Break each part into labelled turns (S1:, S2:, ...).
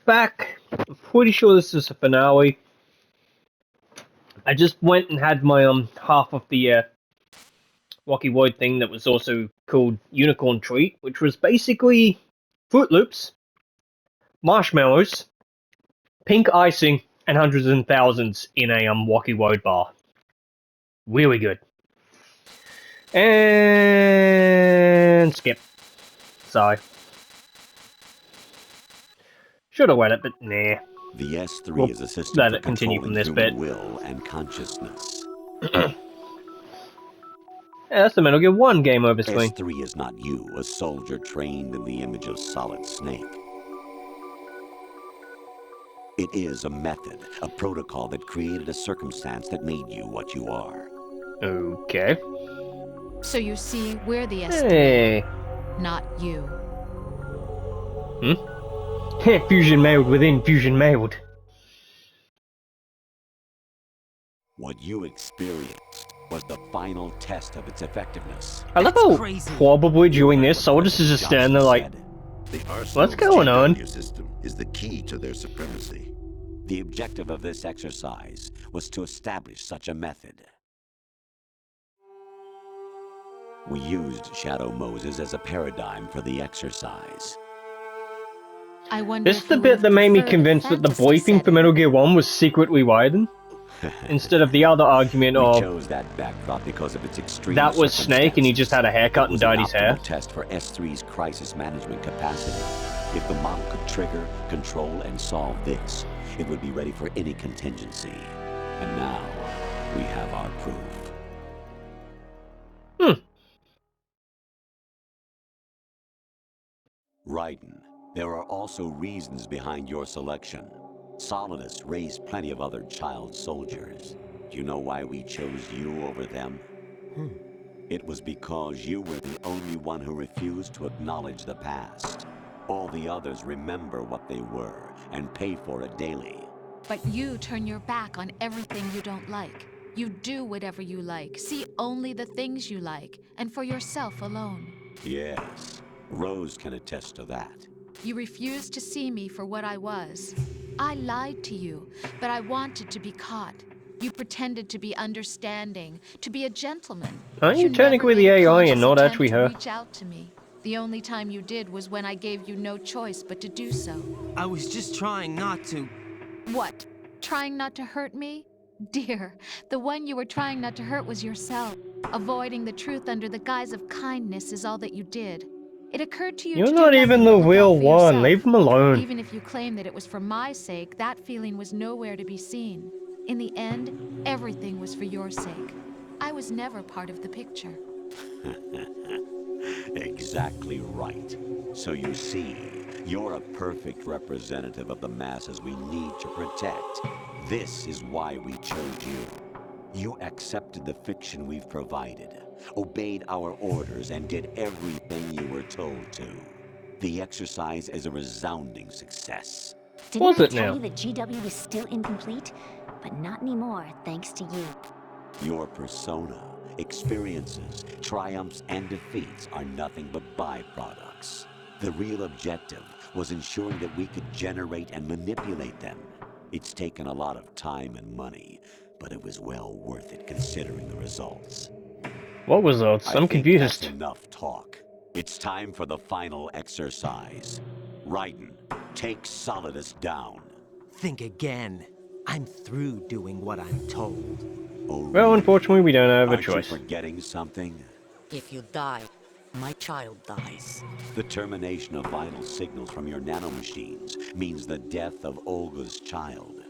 S1: back. I'm pretty sure this is the finale. I just went and had my half of the Rocky Road thing that was also called Unicorn Treat, which was basically Fruit Loops, marshmallows, pink icing, and hundreds and thousands in a Rocky Road bar. Really good. And skip. Sorry. Should have read it, but nah.
S2: The S3
S1: We'll
S2: is a system
S1: let
S2: for
S1: it continue from
S2: controlling
S1: this
S2: human
S1: bit.
S2: will and consciousness.
S1: Yeah, that's the Metal Gear 1 game over screen.
S2: S3 is not you, a soldier trained in the image of Solid Snake. It is a method, a protocol that created a circumstance that made you what you are.
S1: Okay.
S3: So you see, we're the S3,
S1: Hey.
S3: not you.
S1: Fusion mailed within Fusion mailed.
S2: What you experienced was the final test of its effectiveness.
S1: I love how probably doing this, Solidus is just standing there like, what's going on?
S4: Your system is the key to their supremacy.
S2: The objective of this exercise was to establish such a method. We used Shadow Moses as a paradigm for the exercise.
S3: I wonder
S1: This is
S3: if
S1: the
S3: you
S1: bit
S3: would've
S1: that made me
S3: preferred a
S1: convinced that the
S3: fantasy
S1: briefing for
S3: setting.
S1: Metal Gear 1 was secretly widened, instead of the other argument
S2: We
S1: of
S2: chose that backdrop because of its extreme
S1: that was Snake and he just had a haircut and dyed his hair.
S2: It was an optimal test for S3's crisis management capacity. If the model could trigger, control, and solve this, it would be ready for any contingency. And now, we have our proof. Raiden, there are also reasons behind your selection. Solidus raised plenty of other child soldiers. Do you know why we chose you over them? It was because you were the only one who refused to acknowledge the past. All the others remember what they were and pay for it daily.
S3: But you turn your back on everything you don't like. You do whatever you like, see only the things you like, and for yourself alone.
S2: Yes, Rose can attest to that.
S3: You refused to see me for what I was. I lied to you, but I wanted to be caught. You pretended to be understanding, to be a gentleman.
S1: Aren't you
S3: never
S1: technically
S3: made
S1: the
S3: a
S1: AI and
S3: conscious
S1: not
S3: attempt
S1: actually
S3: to
S1: her?
S3: reach out to me. The only time you did was when I gave you no choice but to do so.
S5: I was just trying not to.
S3: What? Trying not to hurt me? Dear, the one you were trying not to hurt was yourself. Avoiding the truth under the guise of kindness is all that you did. It occurred to you
S1: You're
S3: to
S1: not
S3: do
S1: even
S3: nothing
S1: the
S3: but look out
S1: real
S3: for
S1: one,
S3: yourself.
S1: leave him alone.
S3: Even if you claim that it was for my sake, that feeling was nowhere to be seen. In the end, everything was for your sake. I was never part of the picture.
S2: Exactly right. So you see, you're a perfect representative of the masses we need to protect. This is why we chose you. You accepted the fiction we've provided, obeyed our orders, and did everything you were told to. The exercise is a resounding success.
S1: Was
S6: Didn't I
S1: it
S6: tell
S1: now?
S6: you that GW was still incomplete? But not anymore, thanks to you.
S2: Your persona, experiences, triumphs, and defeats are nothing but byproducts. The real objective was ensuring that we could generate and manipulate them. It's taken a lot of time and money, but it was well worth it considering the results.
S1: What was that? I'm
S2: I think that's
S1: confused.
S2: enough talk. It's time for the final exercise. Raiden, take Solidus down.
S5: Think again. I'm through doing what I'm told.
S2: Oh,
S1: Well,
S2: really?
S1: unfortunately, we don't have a
S2: Aren't
S1: choice.
S2: you forgetting something?
S7: If you die, my child dies.
S2: The termination of vital signals from your nanomachines means the death of Olga's child.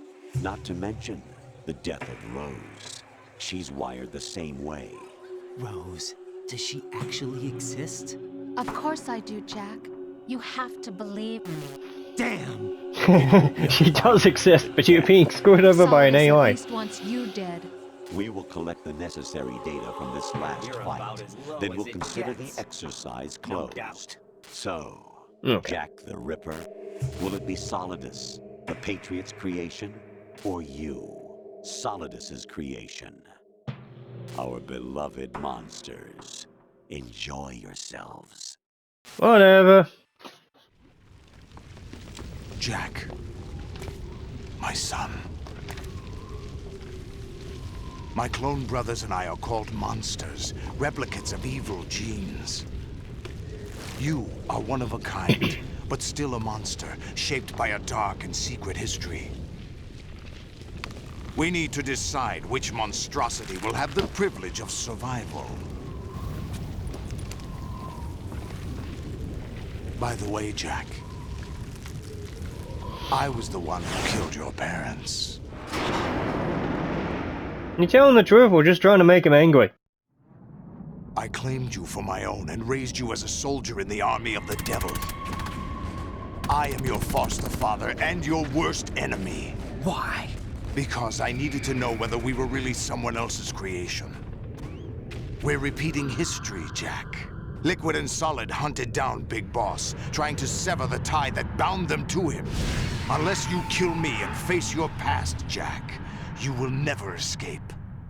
S2: Not to mention the death of Rose. She's wired the same way.
S5: Rose, does she actually exist?
S3: Of course I do, Jack. You have to believe me.
S5: Damn!
S1: She does exist, but you're being screwed over by an
S3: Solidus at
S1: AI.
S3: least wants you dead.
S2: We will collect the necessary data from this last fight. Then we'll consider the exercise closed. So,
S1: Okay.
S2: Jack the Ripper, will it be Solidus, the Patriot's creation, or you, Solidus's creation? Our beloved monsters, enjoy yourselves.
S1: Whatever.
S8: Jack, my son. My clone brothers and I are called monsters, replicates of evil genes. You are one of a kind, but still a monster, shaped by a dark and secret history. We need to decide which monstrosity will have the privilege of survival. By the way, Jack, I was the one who killed your parents.
S1: You telling the truth or just trying to make him angry?
S8: I claimed you for my own and raised you as a soldier in the army of the devil. I am your foster father and your worst enemy.
S5: Why?
S8: Because I needed to know whether we were really someone else's creation. We're repeating history, Jack. Liquid and Solid hunted down Big Boss, trying to sever the tie that bound them to him. Unless you kill me and face your past, Jack, you will never escape.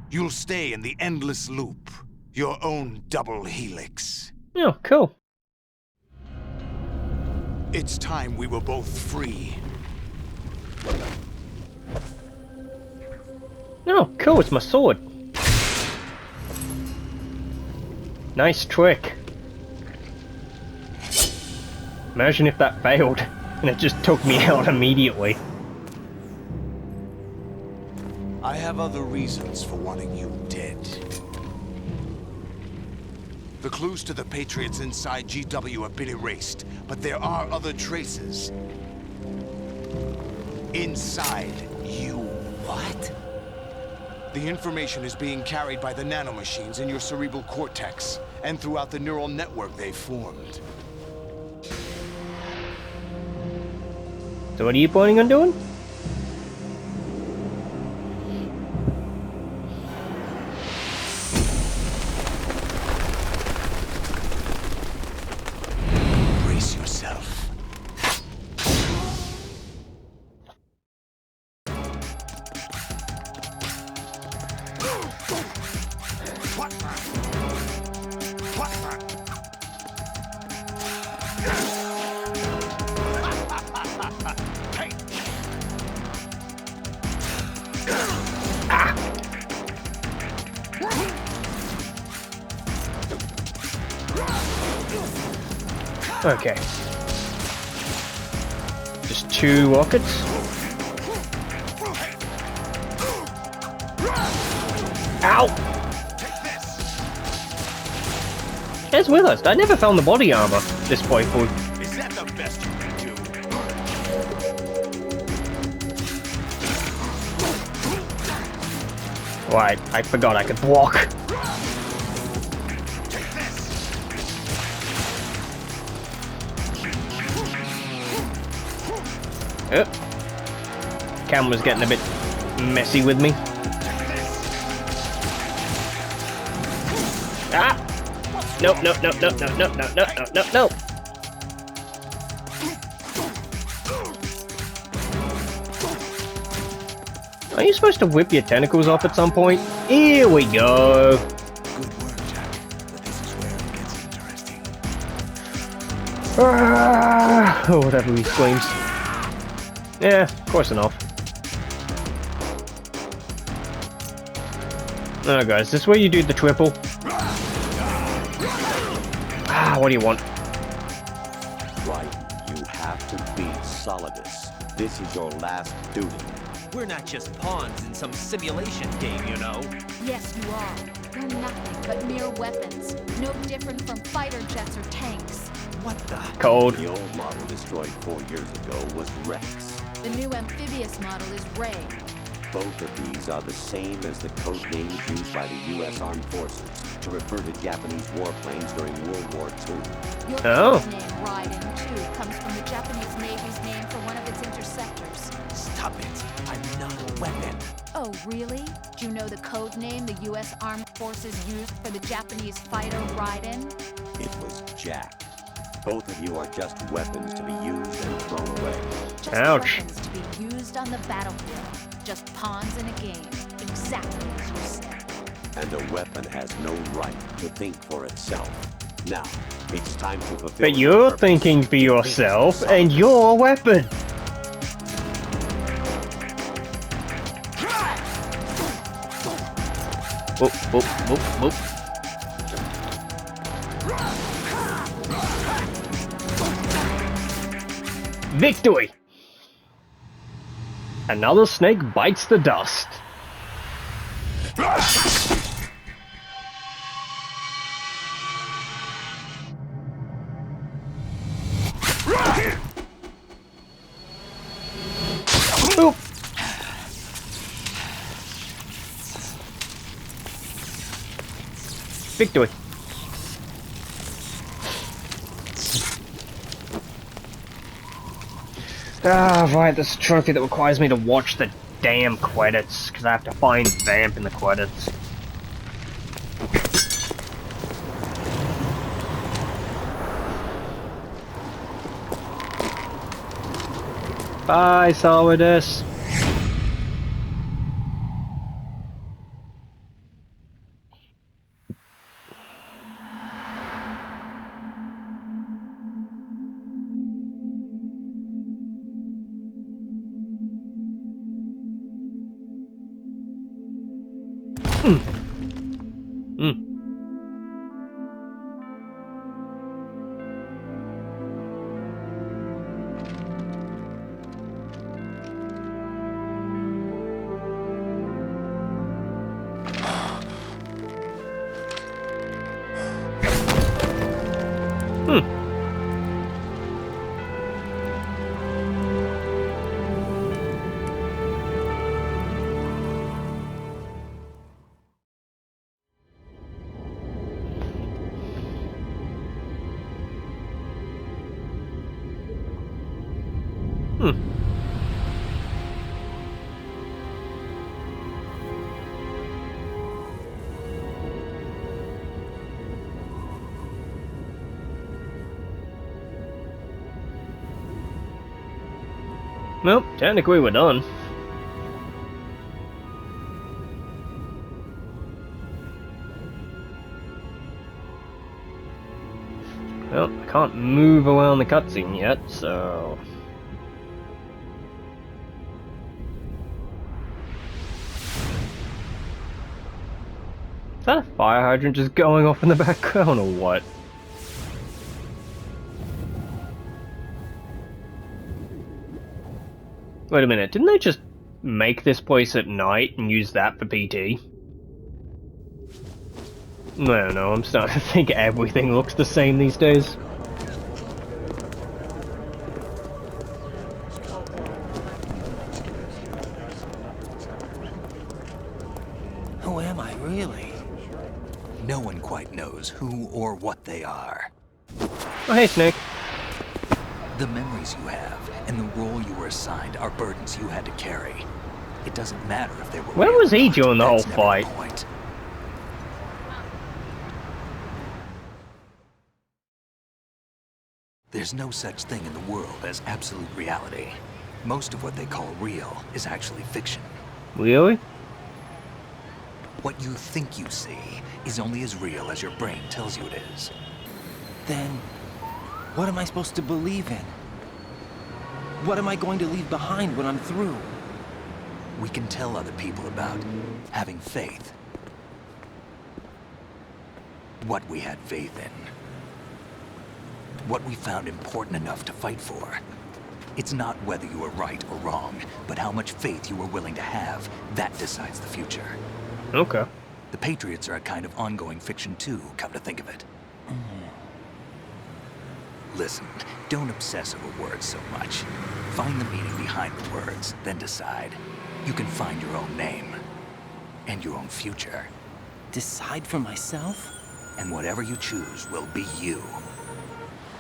S8: You'll stay in the endless loop. Your own double helix.
S1: Oh, cool.
S8: It's time we were both free.
S1: Oh, cool, it's my sword. Nice trick. Imagine if that failed, and it just took me out immediately.
S8: I have other reasons for wanting you dead. The clues to the Patriots inside GW have been erased, but there are other traces. Inside you.
S5: What?
S8: The information is being carried by the nanomachines in your cerebral cortex, and throughout the neural network they've formed.
S1: So what are you planning on doing?
S8: Brace yourself.
S1: Okay. Just 2 rockets. Ow! I just realized I never found the body armor this playthrough.
S8: Is that the best you can do?
S1: Right, I forgot I could block. Camera's getting a bit messy with me. Ah! Nope, nope, nope, nope, nope, nope, nope, nope, nope, nope, nope. Are you supposed to whip your tentacles off at some point? Here we go.
S8: Good work, Jack. But this is where it gets interesting.
S1: Ah, or whatever he screams. Yeah, close enough. Oh god, is this where you do the triple? Ah, what do you want?
S2: Right, you have to beat Solidus. This is your last duty.
S5: We're not just pawns in some simulation game, you know.
S3: Yes, you are. You're nothing but mere weapons. No different from fighter jets or tanks.
S5: What the?
S1: Cold.
S2: The old model destroyed 4 years ago was Rex.
S3: The new amphibious model is Ray.
S2: Both of these are the same as the code names used by the U.S. Armed Forces to refer to Japanese warplanes during World War II.
S3: Your
S1: Oh.
S3: code name, Raiden, too, comes from the Japanese Navy's name for one of its interceptors.
S5: Stop it. I'm not a weapon.
S3: Oh, really? Do you know the code name the U.S. Armed Forces used for the Japanese fighter Raiden?
S2: It was Jack. Both of you are just weapons to be used and thrown away.
S3: Just
S1: Ouch.
S3: weapons to be used on the battlefield. Just pawns in a game. Exactly as you said.
S2: And a weapon has no right to think for itself. Now, it's time to fulfill.
S1: But you're thinking for yourself, and you're a weapon. Whoop, whoop, whoop, whoop. Victory! Another snake bites the dust. Oop. Victory. Ah, right, this trophy that requires me to watch the damn credits, because I have to find Vamp in the credits. Bye, Solidus. Well, technically we're done. Well, I can't move around the cutscene yet, so... Is that a fire hydrant just going off in the background or what? Wait a minute, didn't they just make this place at night and use that for PT? I don't know, I'm starting to think everything looks the same these days.
S5: Who am I, really?
S9: No one quite knows who or what they are.
S1: Oh, hey, Snake.
S9: The memories you have and the role you were assigned are burdens you had to carry. It doesn't matter if they were
S1: Where
S9: real
S1: was he
S9: or not.
S1: during the whole
S9: That's never the
S1: fight?
S9: point. There's no such thing in the world as absolute reality. Most of what they call real is actually fiction.
S1: Really?
S9: What you think you see is only as real as your brain tells you it is.
S5: Then, what am I supposed to believe in? What am I going to leave behind when I'm through?
S9: We can tell other people about having faith. What we had faith in. What we found important enough to fight for. It's not whether you were right or wrong, but how much faith you were willing to have. That decides the future.
S1: Okay.
S9: The Patriots are a kind of ongoing fiction too, come to think of it. Listen, don't obsess over words so much. Find the meaning behind the words, then decide. You can find your own name. And your own future.
S5: Decide for myself?
S9: And whatever you choose will be you.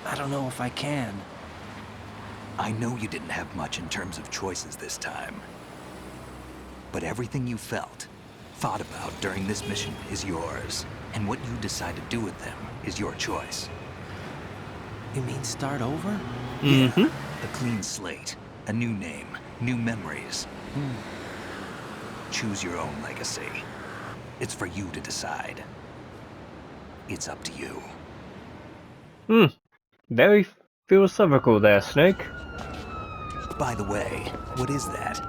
S5: I don't know if I can.
S9: I know you didn't have much in terms of choices this time. But everything you felt, thought about during this mission is yours. And what you decide to do with them is your choice.
S5: You mean start over?
S1: Mm-hmm.
S9: Yeah, a clean slate, a new name, new memories. Choose your own legacy. It's for you to decide. It's up to you.
S1: Very philosophical there, Snake.
S9: By the way, what is that?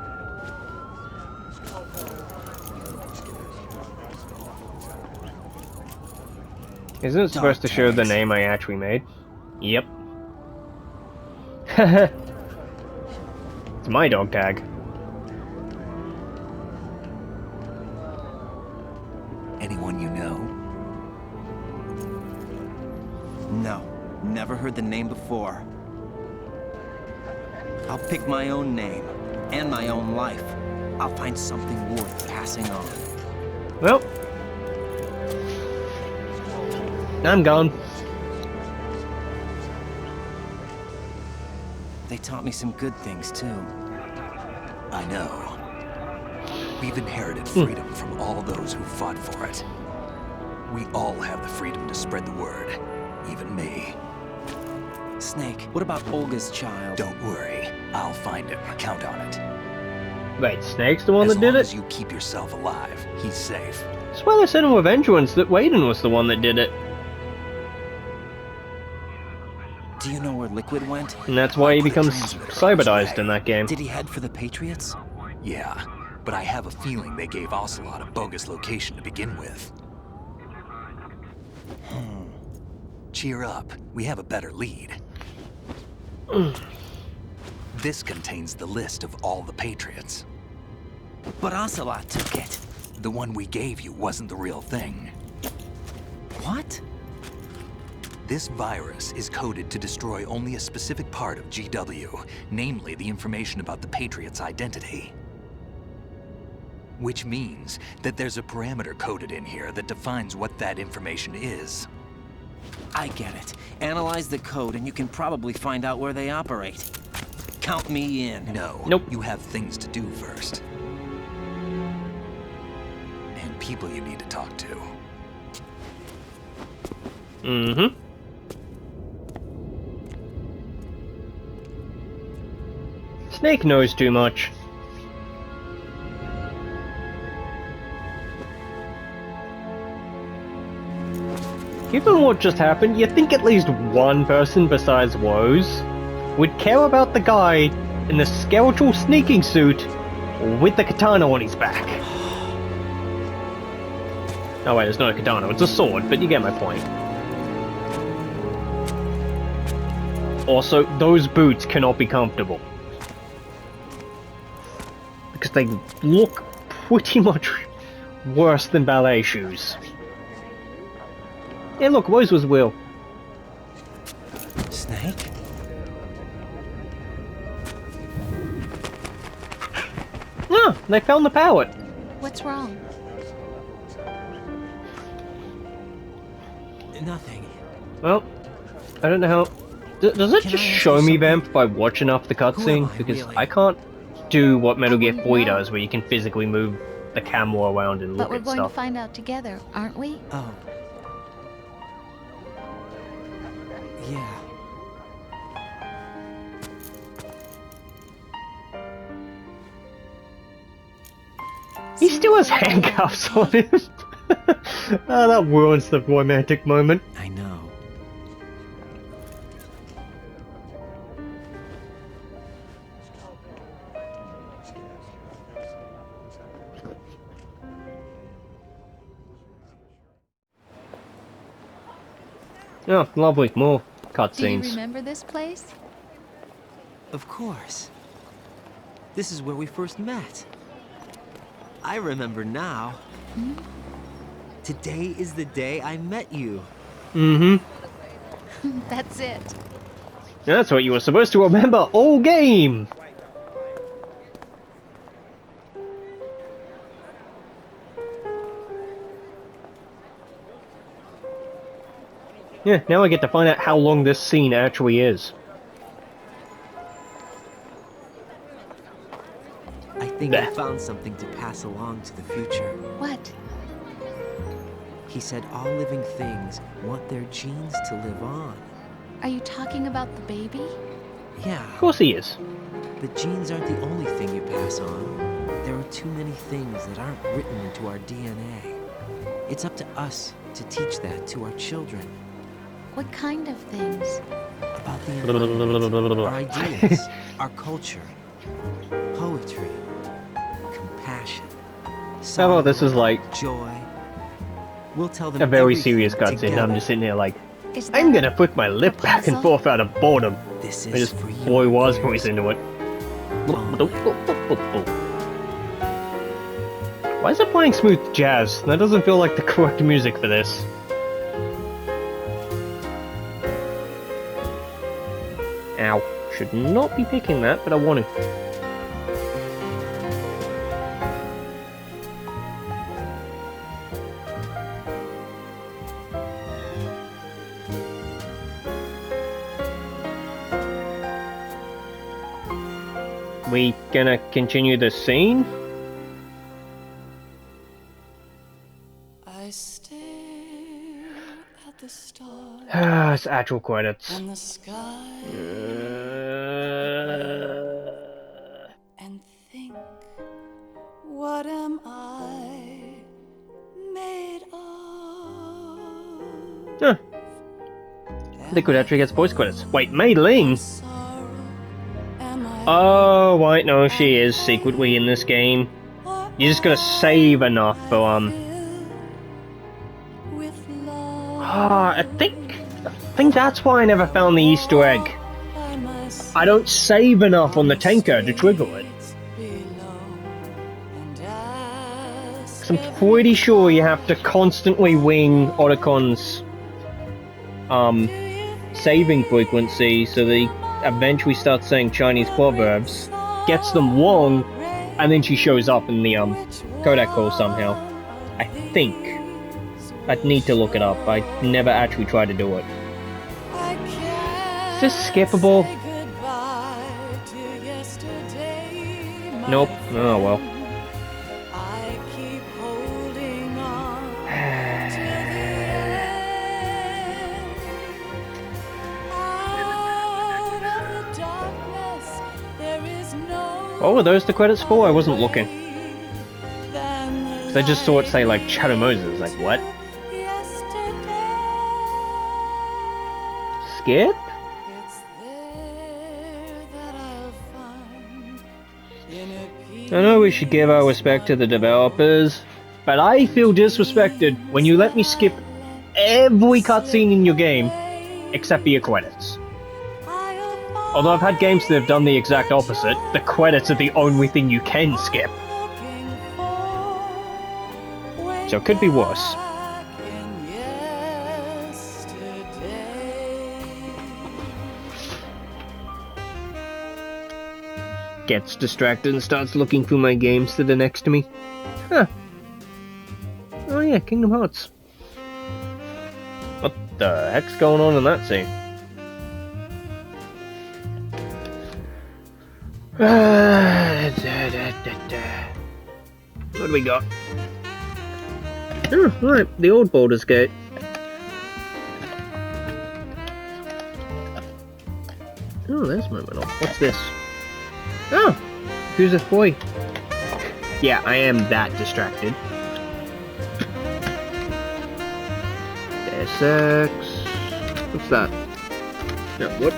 S1: Isn't it supposed to show the
S9: tags.
S1: name I actually made? Yep. It's my dog tag.
S9: Anyone you know?
S5: No, never heard the name before. I'll pick my own name, and my own life. I'll find something worth passing on.
S1: Well, I'm gone.
S5: They taught me some good things, too.
S9: I know. We've inherited freedom from all those who fought for it. We all have the freedom to spread the word, even me.
S5: Snake, what about Olga's child?
S9: Don't worry, I'll find him. Count on it.
S1: Wait, Snake's the one that
S9: As
S1: did
S9: long
S1: it?
S9: as you keep yourself alive, he's safe.
S1: That's why they said in Revengeance that Waden was the one that did it.
S5: Do you know where Liquid went?
S1: And that's why he
S9: Put a
S1: becomes
S9: transmitter on his
S1: cybernized
S9: way.
S1: in that game.
S5: Did he head for the Patriots?
S9: Yeah, but I have a feeling they gave Ocelot a bogus location to begin with. Cheer up, we have a better lead. This contains the list of all the Patriots.
S5: But Ocelot took it.
S9: The one we gave you wasn't the real thing.
S5: What?
S9: This virus is coded to destroy only a specific part of GW, namely the information about the Patriot's identity. Which means that there's a parameter coded in here that defines what that information is.
S5: I get it. Analyze the code and you can probably find out where they operate. Count me in.
S9: No,
S1: Nope.
S9: You have things to do first. And people you need to talk to.
S1: Mm-hmm. Snake knows too much. Given what just happened, you'd think at least one person besides Woes would care about the guy in the skeletal sneaking suit with the katana on his back. Oh wait, it's not a katana, it's a sword, but you get my point. Also, those boots cannot be comfortable. Because they look pretty much worse than ballet shoes. Yeah, look, Woes was Will.
S5: Snake?
S1: Ah, they found the pallet.
S3: What's wrong?
S5: Nothing.
S1: Well, I don't know how... does it
S5: Can
S1: just
S5: I ask
S1: show
S5: you
S1: me
S5: something?
S1: Vamp if I watch enough the
S5: Who am
S1: cutscene?
S5: I,
S1: Because
S5: really?
S1: I can't do what Metal Gear
S3: wouldn't
S1: 4
S3: know.
S1: does, where you can physically move the camera around and
S3: But
S1: look
S3: we're
S1: at
S3: going
S1: stuff.
S3: to find out together, aren't we?
S5: Oh. Yeah.
S1: He still has handcuffs on him. Oh, that ruins the romantic moment.
S5: I know.
S1: Oh, lovely. More
S3: Do you
S1: cutscenes.
S3: remember this place?
S10: Of course. This is where we first met. I remember now. Today is the day I met you.
S1: Mm-hmm.
S3: That's it.
S1: That's what you were supposed to remember all game. Yeah, now I get to find out how long this scene actually is.
S10: I think
S1: Blech.
S10: I found something to pass along to the future.
S3: What?
S10: He said all living things want their genes to live on.
S3: Are you talking about the baby?
S10: Yeah,
S1: Of course he is.
S10: the genes aren't the only thing you pass on. There are too many things that aren't written into our DNA. It's up to us to teach that to our children.
S3: What kind of things?
S10: About the environment, our ideas, our culture, poetry, compassion,
S1: How about this is like
S10: joy. We'll tell them
S1: a very
S10: everything
S1: serious cutscene.
S10: together.
S1: I'm just sitting there like,
S3: Is
S1: I'm
S3: that
S1: gonna put my lip back and
S3: proposal?
S1: forth out of boredom.
S10: This
S1: I
S10: is
S1: just
S10: for you.
S1: boy was voice into it.
S10: Oh.
S1: Why is it playing smooth jazz? That doesn't feel like the correct music for this. Ow. Should not be picking that, but I want to. We gonna continue the scene?
S11: I stare at the stars
S1: It's actual credits.
S11: and the sky and think, what am I made of?
S1: Huh. Liquid actually gets voice credits. Wait, Mei Ling? Oh, wait, no, she is secretly in this game. You just gotta save enough for, I think that's why I never found the Easter egg. I don't save enough on the tanker to trigger it. 'Cause I'm pretty sure you have to constantly wing Otacon's, saving frequency so they eventually starts saying Chinese proverbs, gets them wrong, and then she shows up in the codec call somehow. I think. I'd need to look it up. I never actually tried to do it. Is this skippable? Nope. Oh well. What were those the credits for? I wasn't looking. I just saw it say like Shadow Moses. Like what? Skip? I know we should give our respect to the developers, but I feel disrespected when you let me skip every cutscene in your game except for your credits. Although I've had games that have done the exact opposite, the credits are the only thing you can skip. So it could be worse. Gets distracted and starts looking through my games that are next to me. Huh. Oh yeah, Kingdom Hearts. What the heck's going on in that scene? What do we got? Oh, right, the old Baldur's Gate. Oh, there's my medal. What's this? Oh, who's this boy? Yeah, I am that distracted. SX. What's that? No, what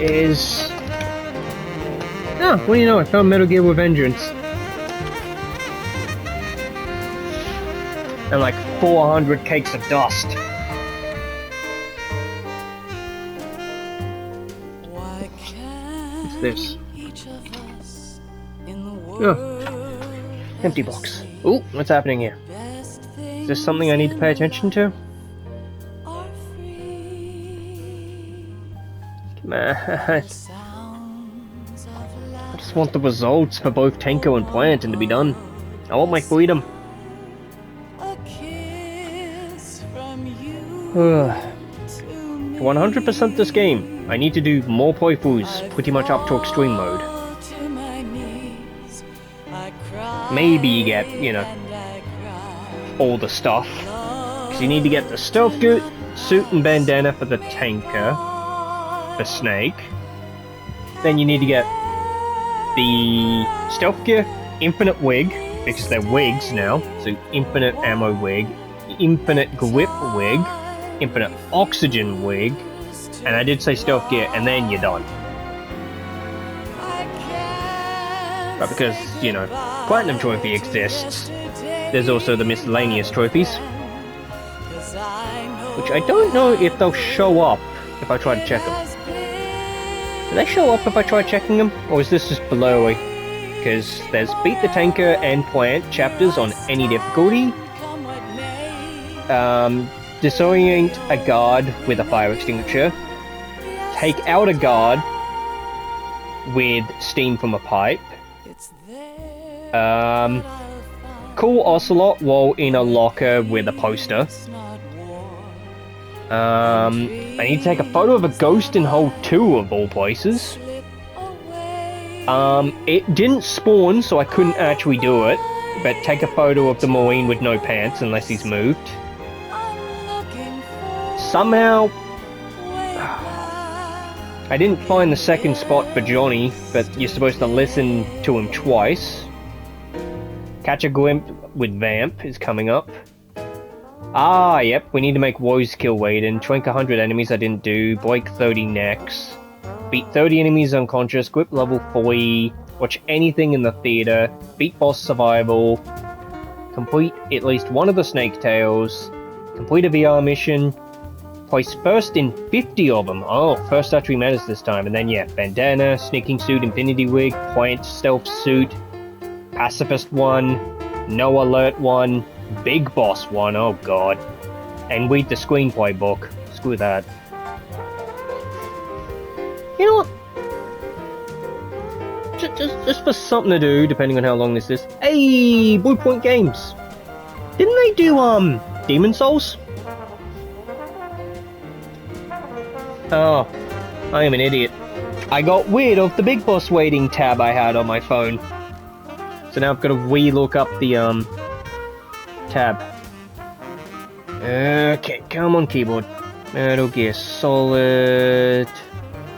S1: is... Oh, what do you know? I found Metal Gear with Vengeance. And like 400 cakes of dust. What's this? Oh. Empty box. Ooh, what's happening here? Is this something I need to pay attention to? Come on. I just want the results for both Tenko and Plant and to be done. I want my freedom. 100% this game. I need to do more playthroughs, pretty much up to extreme mode. Maybe you get, you know, all the stuff. Because you need to get the stealth suit and bandana for the tanker, the snake. Then you need to get the stealth gear, infinite wig, because they're wigs now, so infinite ammo wig, infinite grip wig, infinite oxygen wig, and I did say stealth gear, and then you're done. But because, you know, Platinum Trophy exists, there's also the miscellaneous trophies. Which I don't know if they'll show up if I try to check them. Do they show up if I try checking them? Or is this just below? Because there's Beat the Tanker and Plant chapters on any difficulty. Disorient a guard with a fire extinguisher. Take out a guard with steam from a pipe. Cool Ocelot while in a locker with a poster. I need to take a photo of a ghost in Hole 2 of all places. It didn't spawn, so I couldn't actually do it. But take a photo of the Marine with no pants, unless he's moved. Somehow... I didn't find the second spot for Johnny, but you're supposed to listen to him twice. Catch a Glimpse with Vamp is coming up. Ah, yep, we need to make Woes kill Waden. Trank 100 enemies I didn't do. Break 30 necks. Beat 30 enemies unconscious. Grip level 40. Watch anything in the theater. Beat boss survival. Complete at least one of the Snake Tales. Complete a VR mission. Place first in 50 of them. Oh, first actually matters this time. And then, yeah, Bandana, Sneaking Suit, Infinity Wig, Plant, Stealth Suit, Pacifist 1, No Alert 1, Big Boss 1, oh god. And read the screenplay book. Screw that. You know what? Just for something to do, depending on how long this is. Hey, Blue Point Games! Didn't they do, Demon Souls? Oh, I am an idiot. I got rid of the Big Boss waiting tab I had on my phone. So now I've got to re-look up the, tab. Okay, come on keyboard. Metal Gear Solid...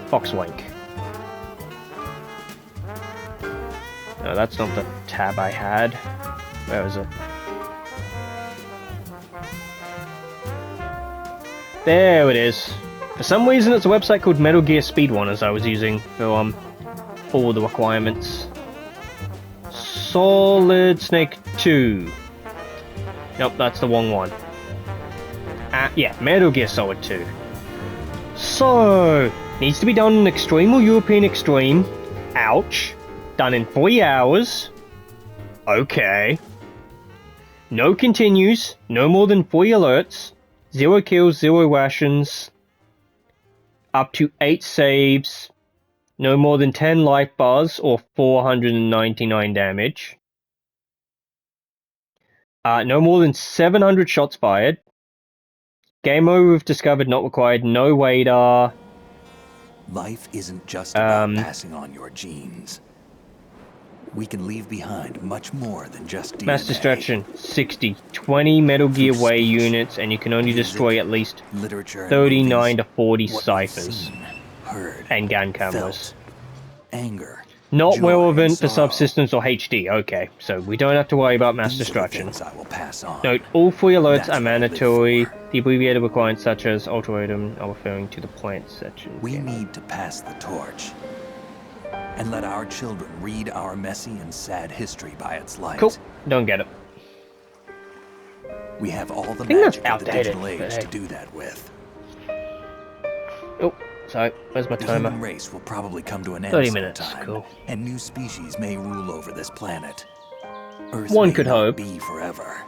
S1: Foxwank. No, that's not the tab I had. Where is it? There it is. For some reason it's a website called Metal Gear Speedrunners I was using for all the requirements. Solid Snake 2. Nope, that's the wrong one. Yeah, Metal Gear Solid 2. So, needs to be done in Extreme or European Extreme. Ouch. Done in 3 hours. Okay. No continues. No more than 3 alerts. 0 kills, 0 rations. Up to 8 saves. No more than 10 life bars or 499 damage. No more than 700 shots fired. Game over if discovered, not required. No radar.
S9: Life isn't just about passing on your genes. We can leave behind much more than just DNA.
S1: Mass destruction, 60. 20 Metal Gear Way units, and you can only destroy at least 39 to 40 ciphers. And gun cameras.
S9: Anger.
S1: Not relevant for subsystems or HD. Okay, so we don't have to worry about mass destruction. Note, all 3 alerts are mandatory. The abbreviated requirements such as ultimatum are referring to the plant section.
S9: We need to pass the torch. And let our children read our messy and sad history by its light.
S1: Cool. Don't get it.
S9: We have all the magic of the digital age to do that with.
S1: Oh, sorry. Where's my timer?
S9: The human race will probably come to an end
S1: 30 minutes.
S9: sometime,
S1: Cool.
S9: and new species may rule over this planet. Earth
S1: One
S9: may
S1: could
S9: not
S1: hope.
S9: be forever,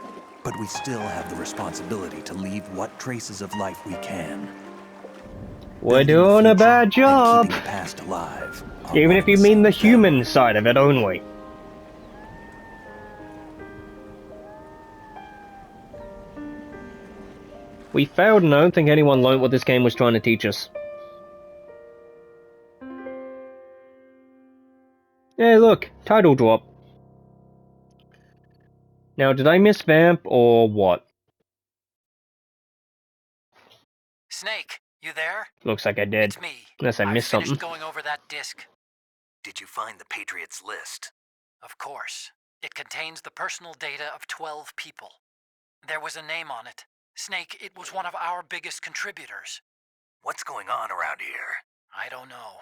S9: but we still have the responsibility to leave what traces of life we can.
S1: We're doing a bad job.
S9: Keeping the past alive.
S1: Even if you mean the human side of it only. We failed and I don't think anyone learned what this game was trying to teach us. Hey look, title drop. Now did I miss Vamp or what?
S12: Snake, you there?
S1: Looks like I did.
S12: It's me.
S1: Unless I missed something.
S12: Finished going over that disc.
S9: Did you find the Patriots list?
S12: Of course. It contains the personal data of 12 people. There was a name on it. Snake, it was one of our biggest contributors.
S9: What's going on around here?
S12: I don't know.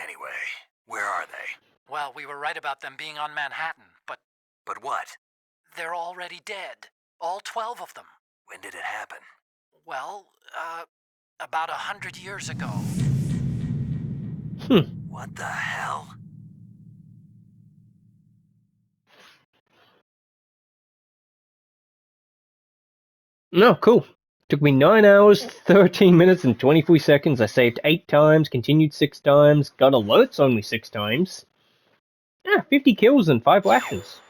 S9: Anyway, where are they?
S12: Well, we were right about them being on Manhattan, but...
S9: But what?
S12: They're already dead. All 12 of them.
S9: When did it happen?
S12: Well, about 100 years ago.
S9: What the hell?
S1: No, cool. Took me 9 hours, 13 minutes, and 23 seconds. I saved 8 times, continued 6 times, got alerts only 6 times. 50 kills and 5 actions.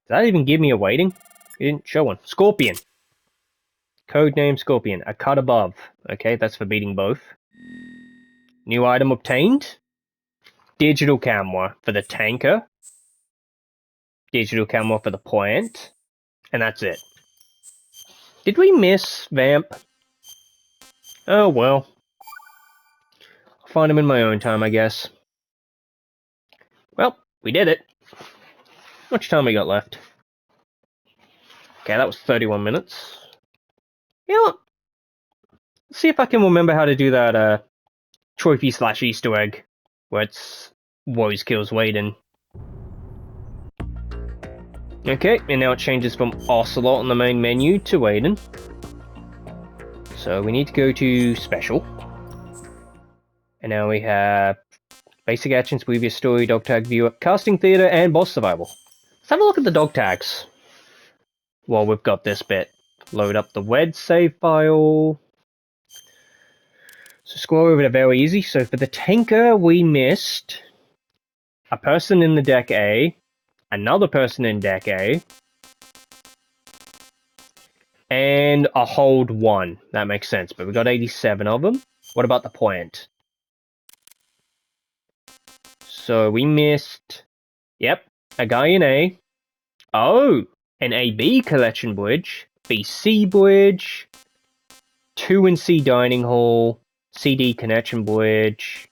S1: Does that even give me a weighting? It didn't show one. Scorpion. Codename Scorpion. A cut above. Okay, that's for beating both. New item obtained. Digital camera for the tanker. Digital camera for the plant. And that's it. Did we miss Vamp? Oh well. I'll find him in my own time, I guess. Well, we did it. How much time we got left? Okay, that was 31 minutes. You know what? Let's see if I can remember how to do that trophy / Easter egg, where it's Woes kills Waden. Okay, and now it changes from Ocelot on the main menu to Waden. So we need to go to Special. And now we have Basic Actions, Previous Story, Dog Tag Viewer, Casting Theatre, and Boss Survival. Let's have a look at the dog tags while we've got this bit. Load up the WED save file. So scroll over to very easy. So for the tanker, we missed a person in the deck A, another person in deck A, and a hold 1. That makes sense, but we got 87 of them. What about the plant? So we missed, yep, a guy in A. Oh, an AB collection bridge, BC bridge, 2 in C dining hall, CD connection bridge,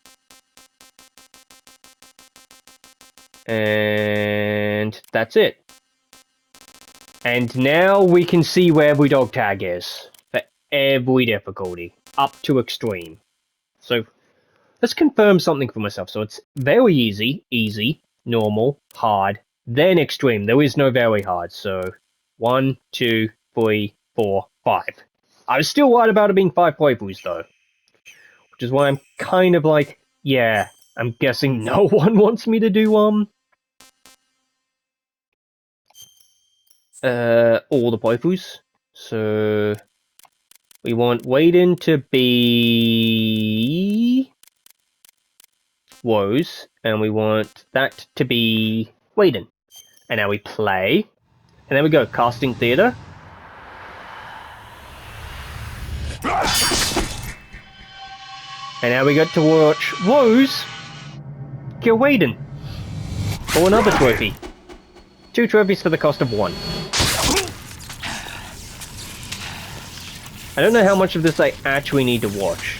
S1: and that's it. And now we can see where every dog tag is for every difficulty, up to extreme. So let's confirm something for myself. So it's very easy, easy, normal, hard, then extreme. There is no very hard. So 1, 2, 3, 4, 5. I was still right about it being 5 playthroughs though. Which is why I'm kind of like, yeah, I'm guessing no one wants me to do, all the playthroughs. So we want Waden to be Woes, and we want that to be Waden. And now we play, and there we go, Casting Theatre. And now we get to watch Woes kill Waden. For another trophy. 2 trophies for the cost of 1. I don't know how much of this I actually need to watch.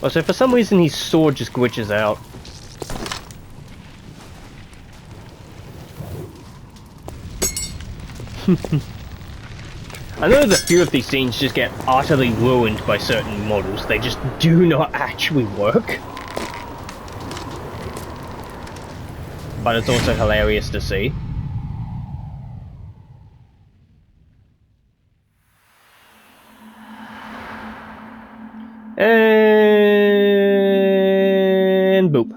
S1: Also, for some reason his sword just glitches out. I know that a few of these scenes just get utterly ruined by certain models. They just do not actually work. But it's also hilarious to see. And boop.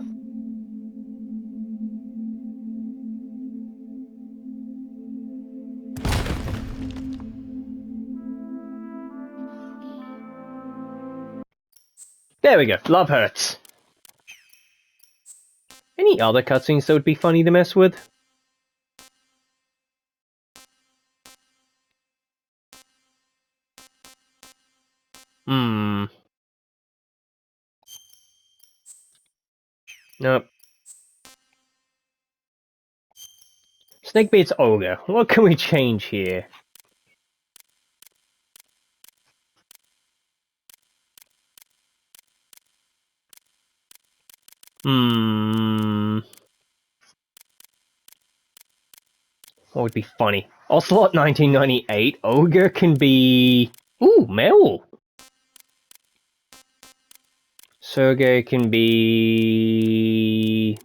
S1: There we go. Love hurts. Any other cutscenes that would be funny to mess with? Nope. Snakebeard's Ogre. What can we change here? What would be funny? Ocelot 1998. Ogre can be... Ooh, Meryl. Sergey can be...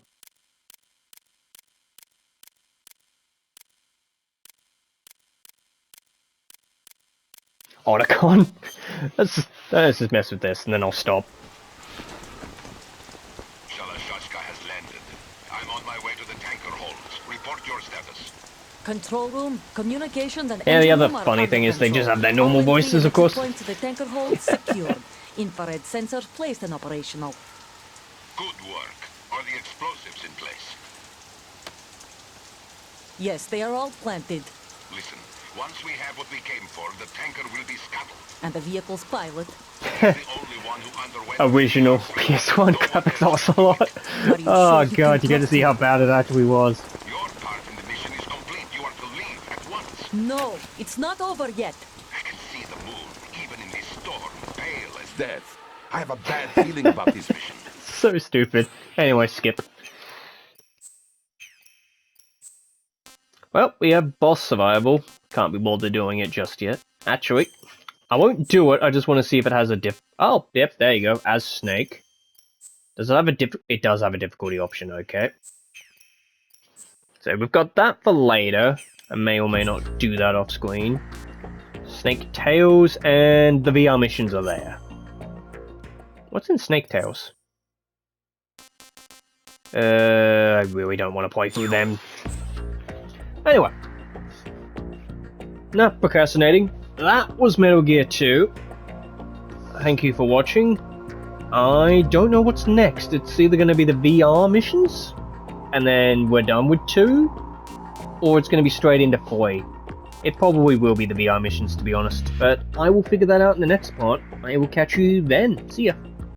S1: Otacon. let's just mess with this, and then I'll stop.
S13: Shalashashka has landed. I'm on my way to the tanker holds. Report your status.
S7: Control room, communications, and
S1: Yeah, the
S7: engine
S1: other
S7: room are
S1: funny
S7: under
S1: thing is they just
S7: control.
S1: have their normal
S7: All
S1: voices, of course.
S7: Points to the tanker hold secured. Infrared sensors placed and operational.
S13: Good work. Are the explosives in place?
S7: Yes, they are all planted.
S13: Listen, once we have what we came for, the tanker will be scuttled.
S7: And the vehicle's pilot.
S13: The only one who underwent
S1: Original PS1 graphics ocelot. Oh god, you get to see how bad it actually was.
S13: Your part in the mission is complete. You are to leave at once.
S7: No, it's not over yet.
S13: I can see the moon, even in this storm, pale as death. I have a bad feeling about this mission.
S1: So stupid. Anyway, skip. Well, we have boss survival. Can't be bothered doing it just yet. Actually, I won't do it. I just want to see if it has a Oh, yep, there you go. As Snake. Does it have a It does have a difficulty option, okay. So we've got that for later. I may or may not do that off screen. Snake Tails and the VR missions are there. What's in Snake Tails? I really don't want to play through them. Anyway. Not procrastinating. That was Metal Gear 2. Thank you for watching. I don't know what's next. It's either going to be the VR missions, and then we're done with 2, or it's going to be straight into 3. It probably will be the VR missions, to be honest, but I will figure that out in the next part. I will catch you then. See ya.